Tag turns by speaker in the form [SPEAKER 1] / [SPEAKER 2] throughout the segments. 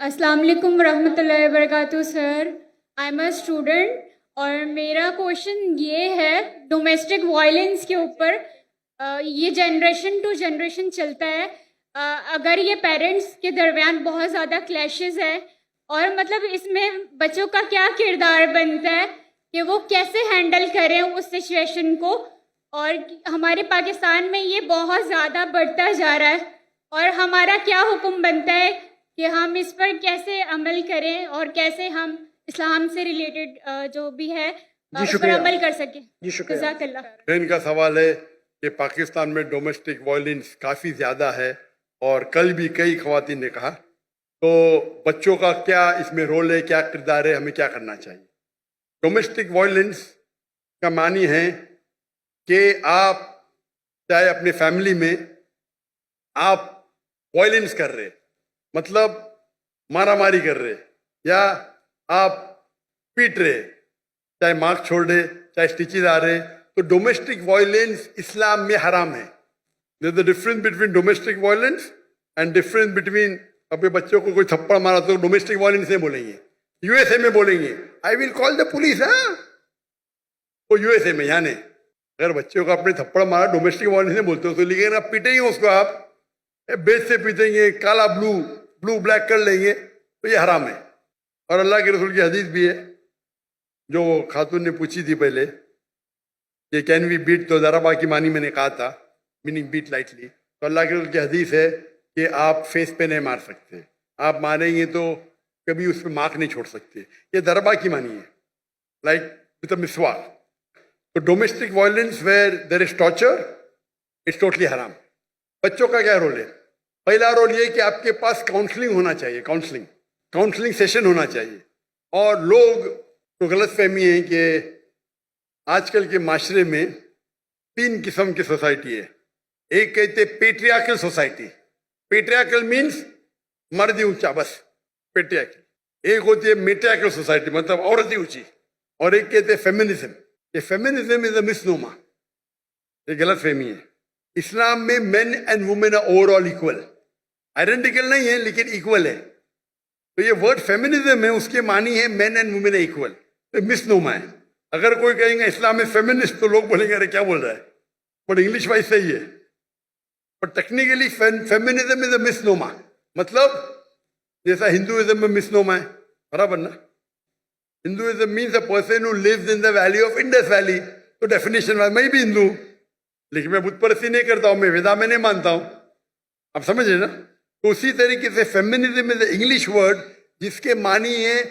[SPEAKER 1] السلام علیکم ورحمۃ اللہ وبرکاتہ سر. آئی ایم اے اسٹوڈنٹ اور میرا کوشچن یہ ہے ڈومیسٹک وائلنس کے اوپر. یہ جنریشن ٹو جنریشن چلتا ہے. اگر یہ پیرنٹس کے درمیان بہت زیادہ کلیشز ہے اور مطلب اس میں بچوں کا کیا کردار بنتا ہے کہ وہ کیسے ہینڈل کریں اس سچویشن کو. اور ہمارے پاکستان میں یہ بہت زیادہ بڑھتا جا رہا ہے اور ہمارا کیا حکم بنتا ہے کہ ہم اس پر کیسے عمل کریں اور کیسے ہم اسلام سے ریلیٹڈ جو بھی ہے اس پر عمل کر سکیں. جزاک اللہ.
[SPEAKER 2] بہن کا سوال ہے کہ پاکستان میں ڈومیسٹک وائلنس کافی زیادہ ہے اور کل بھی کئی خواتین نے کہا تو بچوں کا کیا اس میں رول ہے, کیا کردار ہے, ہمیں کیا کرنا چاہیے. ڈومیسٹک وائلنس کا معنی ہے کہ آپ چاہے اپنے فیملی میں آپ وائلنس کر رہے, مطلب مارا ماری کر رہے یا آپ پیٹ رہے, چاہے مارک چھوڑ رہے چاہے اسٹیچز آ رہے, تو ڈومیسٹک وائلنس اسلام میں حرام ہے. There's a difference between domestic violence and difference between اپنے بچوں کو کوئی تھپڑ مارا تو ڈومیسٹک وائلنس نہیں بولیں گے, یو ایس اے میں بولیں گے آئی ول کال دا پولیس. ہاں وہ یو ایس اے میں, یعنی اگر بچوں کو اپنے تھپڑ مارا ڈومیسٹک وائلنس نہیں بولتے تو لیکن آپ پیٹیں گے اس کو, آپ بیچ سے پیٹیں گے, کالا بلو بلیک کر لیں گے تو یہ حرام ہے. اور اللہ کے رسول کی حدیث بھی ہے جو خاتون نے پوچھی تھی پہلے کہ کین وی بیٹ, تو ضربہ کی معنی میں نے کہا تھا, میننگ بیٹ لائٹلی. تو اللہ کے رسول کی حدیث ہے کہ آپ فیس پہ نہیں مار سکتے, آپ ماریں گے تو کبھی اس پہ مارک نہیں چھوڑ سکتے. یہ ضربہ کی معنی ہے, لائک وتھ اے مسواک. تو domestic violence where there is torture it's totally حرام. بچوں کا کیا رول ہے؟ پہلا رول یہ کہ آپ کے پاس کاؤنسلنگ ہونا چاہیے, کاؤنسلنگ سیشن ہونا چاہیے. اور لوگ کو غلط فہمی ہے کہ آج کل کے معاشرے میں 3 قسم کی سوسائٹی ہے. ایک کہتے پیٹریارکل سوسائٹی, پیٹریارکل مینس مرد ہی اونچا, بس پیٹریارکل. ایک ہوتی ہے میٹریارکل سوسائٹی, مطلب عورت ہی اونچی. اور ایک کہتے فیمنزم. یہ فیمنزم از اے مسنوما, یہ غلط فہمی ہے. اسلام میں men and women are over all equal, identical نہیں ہے لیکن ایکول ہے. تو یہ ورڈ فیمنزم ہے, اس کے معنی ہے مین اینڈ وومن ایکول, تو مسنوما ہے. اگر کوئی کہیں گے اسلام میں فیمنسٹ تو لوگ بولیں گے ارے کیا بول رہا ہے, بٹ انگلش وائز صحیح ہے. بٹ ٹیکنیکلی فیمنزم از اے مسنوما, مطلب جیسا ہندوازم میں مسنوما ہے, برابر نا. Hinduism means a person who leaves in the valley of Indus valley. تو ڈیفینیشن میں بھی ہندو ہوں لیکن میں بت پرستی نہیں کرتا ہوں, میں ویدا میں نہیں مانتا ہوں, آپ سمجھ رہے نا. تو اسی طریقے سے feminism is A English word جس کے معنی ہے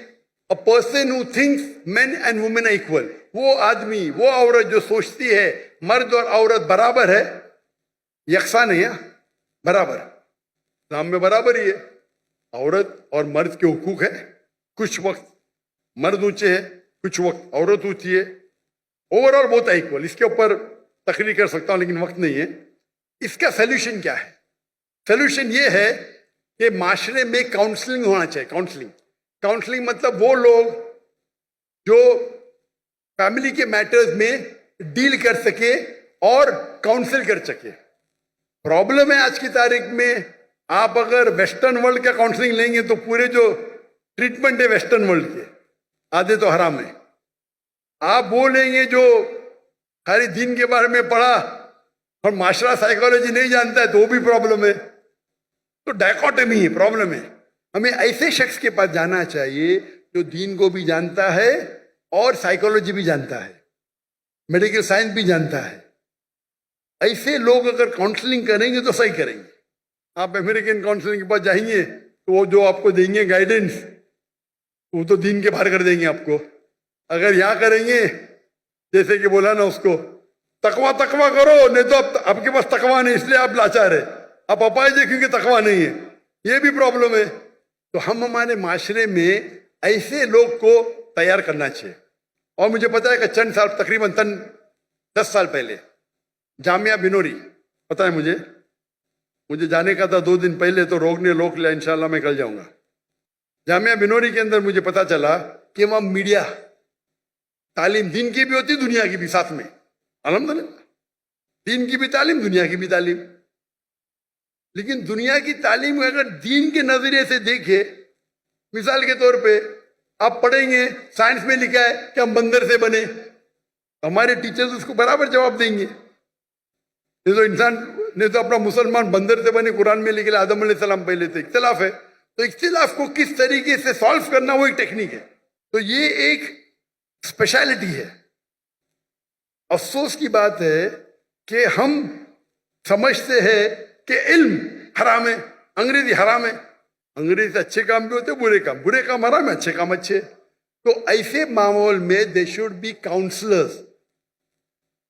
[SPEAKER 2] a person who thinks men and women are equal. وہ آدمی, وہ عورت جو سوچتی ہے مرد اور عورت برابر ہے, یکساں نہیں ہے, برابر. اسلام میں برابر ہی ہے, عورت اور مرد کے حقوق ہے. کچھ وقت مرد اونچے ہے, کچھ وقت عورت اونچی ہے, اوور آل بہت ایکول. اس کے اوپر تقریر کر سکتا ہوں لیکن وقت نہیں ہے. اس کا سلیوشن کیا ہے؟ سلیوشن یہ ہے کہ معاشرے میں کاؤنسلنگ ہونا چاہیے. کاؤنسلنگ مطلب وہ لوگ جو فیملی کے میٹرز میں ڈیل کر سکے اور کاؤنسل کر سکے. پرابلم ہے آج کی تاریخ میں, آپ اگر ویسٹرن ورلڈ کا کاؤنسلنگ لیں گے تو پورے جو ٹریٹمنٹ ہے ویسٹرن ورلڈ کے آدھے تو حرام ہے. آپ وہ لیں گے جو خالی دین کے بارے میں پڑھا اور معاشرہ سائیکالوجی نہیں جانتا ہے تو وہ بھی پرابلم ہے. تو ڈائکوٹمی ہے, پرابلم ہے. ہمیں ایسے شخص کے پاس جانا چاہیے جو دین کو بھی جانتا ہے اور سائیکالوجی بھی جانتا ہے, میڈیکل سائنس بھی جانتا ہے. ایسے لوگ اگر کاؤنسلنگ کریں گے تو صحیح کریں گے. آپ امریکن کاؤنسلنگ کے پاس جائیں گے تو وہ جو آپ کو دیں گے گائیڈنس وہ تو دین کے باہر کر دیں گے آپ کو. اگر یہاں کریں گے جیسے کہ بولا نا اس کو تقوی کرو, نہیں تو آپ کے پاس تقوی نہیں اس لیے آپ لاچار ہے, آپ اپائے جے کیونکہ تقوی نہیں ہے, یہ بھی پرابلم ہے. تو ہم ہمارے معاشرے میں ایسے لوگ کو تیار کرنا چاہیے. اور مجھے پتا ہے کہ چند سال تقریباً 10 سال پہلے جامعہ بنوری, پتا ہے مجھے جانے کا تھا 2 دن پہلے تو روک لیا, انشاءاللہ میں کل جاؤں گا. جامعہ بنوری کے اندر مجھے پتا چلا کہ وہاں میڈیا تعلیم دین کی بھی ہوتی, دنیا کی بھی ساتھ میں, الحمدللہ دین کی بھی تعلیم دنیا کی بھی تعلیم. لیکن دنیا کی تعلیم اگر دین کے نظریے سے دیکھے مثال کے طور پہ آپ پڑھیں گے سائنس میں لکھا ہے کہ ہم بندر سے بنے، ہمارے ٹیچرز اس کو برابر جواب دیں گے. یہ تو انسان نے تو اپنا مسلمان بندر سے بنے قرآن میں لکھا، آدم علیہ السلام پہلے تھے. اختلاف ہے، تو اختلاف کو کس طریقے سے سالو کرنا وہ ایک ٹیکنیک ہے. تو یہ ایک اسپیشلٹی ہے. افسوس کی بات ہے کہ ہم سمجھتے ہیں کہ علم حرام ہے، انگریزی حرام ہے. انگریزی سے اچھے کام بھی ہوتے، برے کام حرام ہے، اچھے کام اچھے. تو ایسے ماحول میں دے شوڈ بی کاؤنسلرز.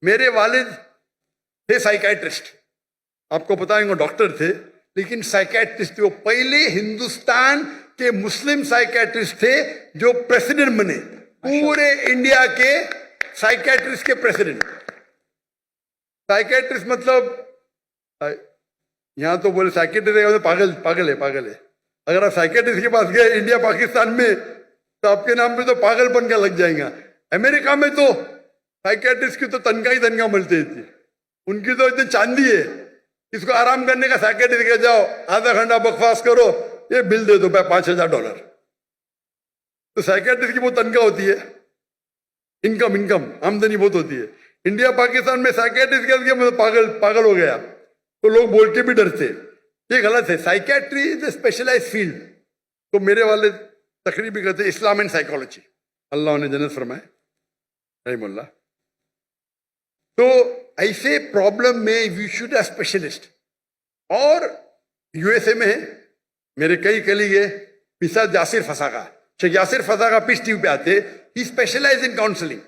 [SPEAKER 2] میرے والد تھے سائیکیٹرسٹ، آپ کو بتائیں گے ڈاکٹر تھے لیکن سائیکیٹرسٹ تھے. وہ پہلے ہندوستان کے مسلم سائیکیٹرسٹ تھے جو پریسیڈنٹ بنے، پورے انڈیا کے سائیکیٹرسٹ کے پریسیڈنٹ. سائیکیٹرسٹ مطلب یہاں تو بولے سائیکیٹرسٹ پاگل ہے. اگر آپ سائیکیٹرسٹ کے پاس گئے انڈیا پاکستان میں تو آپ کے نام پہ تو پاگل بن کا لگ جائیں گا. امریکہ میں تو سائیکیٹرسٹ کی تو تنخواہ ملتی تھی، ان کی تو اتنی چاندی ہے. اس کو آرام کرنے کا سائیکیٹرسٹ کے جاؤ آدھا گھنٹہ بکواس کرو، یہ بل دے دو $5,000. تو سائیکیٹرسٹ کی وہ تنخواہ ہوتی ہے، انکم آمدنی بہت ہوتی ہے. انڈیا پاکستان میں سائیکیٹرسٹ کے پاگل ہو گیا تو لوگ بول کے بھی ڈرتے. یہ غلط ہے. سائیکیٹری از اے اسپیشلائز فیلڈ. تو میرے والد تقریر بھی کرتے اسلام اینڈ سائیکالوجی، اللہ انہیں جنت فرمائے رحم اللہ. تو ایسے پرابلم میں وی شوڈ اے اسپیشلسٹ. اور یو ایس اے میں ہے میرے کئی کلیگ ہے، مثال یاسر فساقہ، شیخ یاسر فساقہ پیس ٹی وی پہ آتے، ہی specialize in counselling.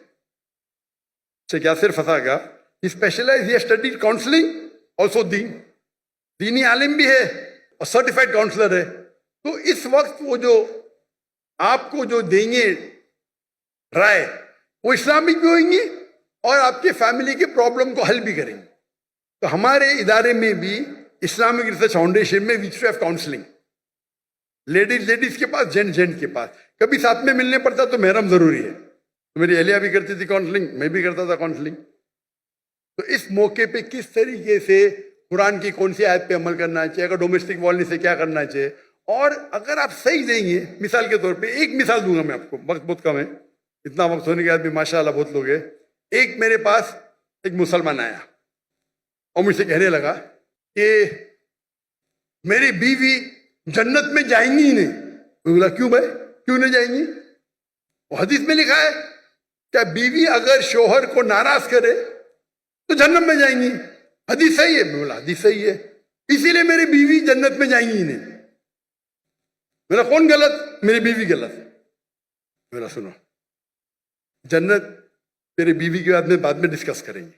[SPEAKER 2] Sheikh Yasir Fazaga he specialise, he studied counselling also دینی عالم بھی ہے اور سرٹیفائڈ کاؤنسلر ہے. تو اس وقت وہ جو آپ کو جو دیں گے رائے وہ اسلامک بھی ہوئیں گی اور آپ کے فیملی کے پرابلم کو حل بھی کریں گے. تو ہمارے ادارے میں بھی اسلامک ریسرچ فاؤنڈیشن میں we should have counselling. Ladies کے پاس، جینٹ کے پاس. کبھی ساتھ میں ملنے پڑتا تو محرم ضروری ہے. میری اہلیہ بھی کرتی تھی کاؤنسلنگ، میں بھی کرتا تھا کاؤنسلنگ. تو اس موقع پہ کس طریقے سے قرآن کی کون سی آیت پہ عمل کرنا چاہیے، اگر ڈومیسٹک وائلنس سے کیا کرنا چاہیے. اور اگر آپ صحیح دیں گے، مثال کے طور پہ ایک مثال دوں گا میں آپ کو، وقت بہت کم ہے، اتنا وقت ہونے کے بعد بھی ماشاء اللہ بہت لوگ ہیں. ایک میرے پاس ایک مسلمان آیا اور مجھ سے کہنے لگا کہ میری بیوی جنت میں جائیں گی ہی نہیں. میں بولا کیوں بھائی، کیوں نہیں جائیں گی؟ وہ حدیث میں لکھا ہے کہ بیوی اگر شوہر کو ناراض کرے تو جنت میں جائیں گی. حدیث صحیح ہے. میں بولا حدیث صحیح ہے، اسی لیے میری بیوی جنت میں جائیں گی ہی نہیں. میرا کون غلط؟ میری بیوی غلط. میرا سنو، جنت تیری بیوی کے بعد میں ڈسکس کریں گے.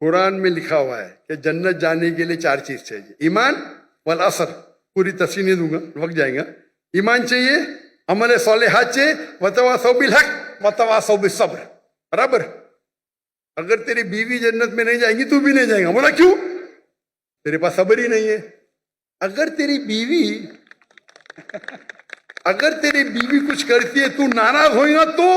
[SPEAKER 2] قرآن میں لکھا ہوا ہے کہ جنت جانے کے لیے 4 چیز چاہیے. ایمان والعصر، پوری تفصیل نہیں دوں گا، وقت جائے گا. ایمان چاہیے، عمل صالحات چاہیے، وتواصوا بالحق وتواصوا بالصبر. برابر. اگر تیری بیوی جنت میں نہیں جائیں گی تو بھی نہیں جائیں گا. بولا کیوں؟ تیرے پاس صبر ہی نہیں ہے. اگر تیری بیوی کچھ کرتی ہے تو ناراض ہوئے گا تو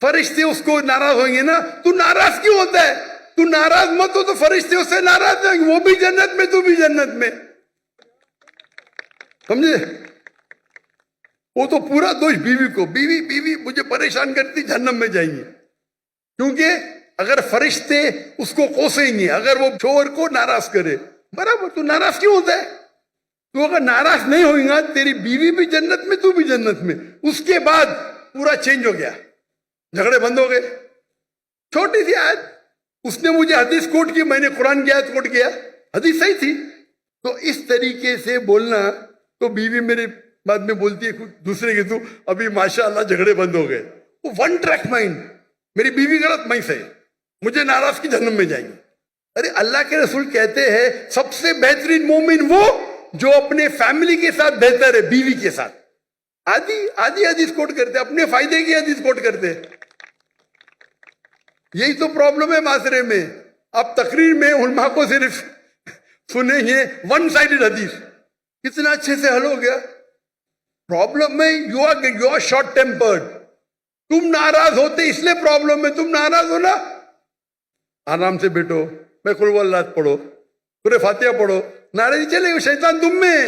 [SPEAKER 2] فرشتے اس کو ناراض ہوئیں گے نا. تو ناراض کیوں ہوتا ہے؟ تو ناراض مت ہو تو فرشتے اس سے ناراض ہوں گے، وہ بھی جنت میں تو بھی جنت میں. سمجھے؟ وہ تو پورا دوش بیوی کو، بیوی مجھے پریشان کرتی، جہنم میں جائیں گی. کیونکہ اگر فرشتے اس کو کوسیں گے اگر وہ شوہر کو ناراض کرے. برابر. تو ناراض کیوں ہوتا ہے؟ تو اگر ناراض نہیں ہوئے گا تیری بیوی بھی جنت میں تو بھی جنت میں. اس کے بعد پورا چینج ہو گیا، جھگڑے بند ہو گئے. چھوٹی سی آیت، اس نے مجھے حدیث کوٹ کی، میں نے قرآن کی آیت کوٹ کیا، حدیث صحیح تھی. تو اس طریقے سے بولنا. تو بیوی میرے بعد میں بولتی ہے کچھ دوسرے کے، تو ابھی ماشاءاللہ جھگڑے بند ہو گئے. وہ ون ٹریک مائنڈ، میری بیوی غلط میں صحیح، مجھے ناراض کی جہنم میں جائیں گے. ارے اللہ کے رسول کہتے ہیں سب سے بہترین مومن وہ جو اپنے فیملی کے ساتھ بہتر ہے، بیوی کے ساتھ. آدھی حدیث کوٹ کرتے، اپنے فائدے کی حدیث کوٹ کرتے. یہی تو پرابلم ہے معاشرے میں. آپ تقریر میں علماء کو صرف سنیں گے ون سائیڈڈ حدیث، کتنا اچھے سے حل ہو گیا. پرابلم میں یو آر شارٹ ٹیمپرڈ. تم ناراض ہوتے اس لیے پرابلم ہے. تم ناراض ہو نا، آرام سے بیٹھو، میں قل اللہ پڑھو، سورہ فاتحہ پڑھو، ناراضی چلے گی، شیطان تم میں.